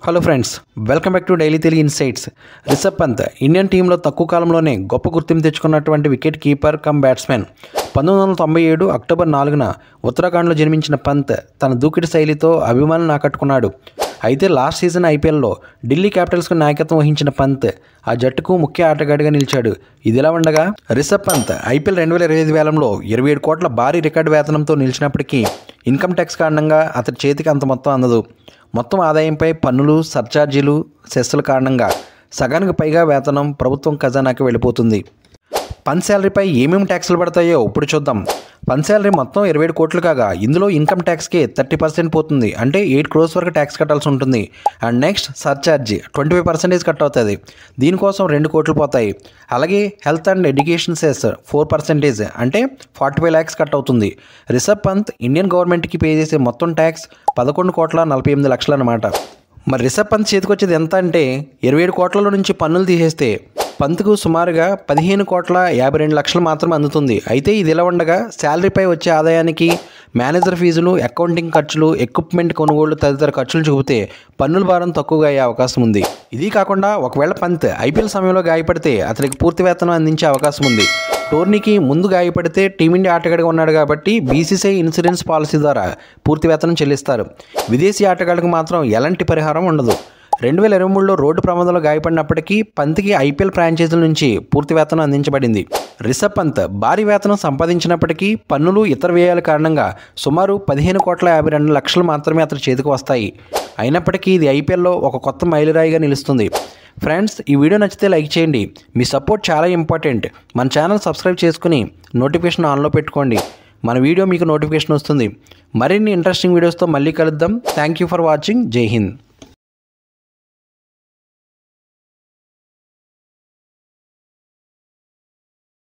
Hello friends, welcome back to daily Telugu insights. Rishabh Pant Indian టీంలో తక్కువ కాలంలోనే గొప్ప గుర్తింపు తెచ్చుకున్నటువంటి wicket keeper cum batsmen. 1997 October 4న ఉత్తరాఖండ్లో జన్మించిన పంత్ తన దూకుడు శైలితో అభిమానులను ఆకట్టుకున్నాడు. అయితే లాస్ట్ సీజన్ ఐపీఎల్లో ఢిల్లీ క్యాపిటల్స్కు నాయకత్వం వహించిన పంత్ ఆ జట్టుకు ముఖ్య ఆటగాడిగా నిలిచాడు. ఇదిలా ఉండగా రిషబ్ పంత్ ఐపీఎల్ 2025 వేలంలో 27 కోట్ల భారీ రికార్డు వేతనంతో నిలిచినప్పటికీ ఇన్కమ్ ట్యాక్స్ కారణంగా అతడి చేతికి అంత మొత్తం అందదు. మొత్తం ఆదాయంపై పన్నులు, సర్ఛార్జీలు, సెస్సుల కారణంగా సగానికి పైగా వేతనం ప్రభుత్వం ఖజానాకి వెళ్ళిపోతుంది. పంత్ శాలరీపై ఏమేమి ట్యాక్స్లు పడతాయో ఇప్పుడు చూద్దాం. పంత్ శాలరీ మొత్తం 27 కోట్లు కాగా ఇందులో ఇన్కమ్ ట్యాక్స్కి 30% పోతుంది, అంటే 8 crores వరకు ట్యాక్స్ కట్టాల్సి ఉంటుంది. అండ్ నెక్స్ట్ సర్ఛార్జీ 25% కట్ అవుతుంది, దీనికోసం 2 కోట్లు పోతాయి. అలాగే హెల్త్ అండ్ ఎడ్యుకేషన్ సెస్ 4%, అంటే 45 lakhs కట్ అవుతుంది. రిషబ్ పంత్ ఇండియన్ గవర్నమెంట్కి పే చేసే మొత్తం ట్యాక్స్ 11,48,00,000 అన్నమాట. మరి రిషబ్ పంత్ చేతికి వచ్చేది ఎంత అంటే 27 కోట్లలో నుంచి పన్నులు తీసేస్తే పంత్కు సుమారుగా 15,52,00,000 మాత్రమే అందుతుంది. అయితే ఇది ఇలా ఉండగా శాలరీపై వచ్చే ఆదాయానికి మేనేజర్ ఫీజులు, అకౌంటింగ్ ఖర్చులు, ఎక్విప్మెంట్ కొనుగోళ్లు తదితర ఖర్చులు చూపితే పన్నుల భారం తక్కువగా అయ్యే అవకాశం ఉంది. ఇది కాకుండా ఒకవేళ పంత్ ఐపీఎల్ సమయంలో గాయపడితే అతనికి పూర్తి వేతనం అందించే అవకాశం ఉంది. టోర్నీకి ముందు గాయపడితే టీమిండియా ఆటగాడిగా ఉన్నాడు కాబట్టి బీసీసీఐ ఇన్సూరెన్స్ పాలసీ ద్వారా పూర్తి వేతనం చెల్లిస్తారు. విదేశీ ఆటగాళ్లకు మాత్రం ఎలాంటి పరిహారం ఉండదు. 2023లో రోడ్డు ప్రమాదంలో గాయపడినప్పటికీ పంత్కి ఐపీఎల్ ఫ్రాంచైజీల నుంచి పూర్తి వేతనం అందించబడింది. రిషబ్ పంత్ భారీ వేతనం సంపాదించినప్పటికీ పన్నులు, ఇతర వ్యయాల కారణంగా సుమారు 15,52,00,000 మాత్రమే అతని చేతికి వస్తాయి. అయినప్పటికీ ఇది ఐపీఎల్లో ఒక కొత్త మైలురాయిగా నిలుస్తుంది. ఫ్రెండ్స్, ఈ వీడియో నచ్చితే లైక్ చేయండి. మీ సపోర్ట్ చాలా ఇంపార్టెంట్. మన ఛానల్ సబ్స్క్రైబ్ చేసుకుని నోటిఫికేషన్ ఆన్లో పెట్టుకోండి. మన వీడియో మీకు నోటిఫికేషన్ వస్తుంది. మరిన్ని ఇంట్రెస్టింగ్ వీడియోస్తో మళ్ళీ కలుద్దాం. Thank you for watching. జై హింద్.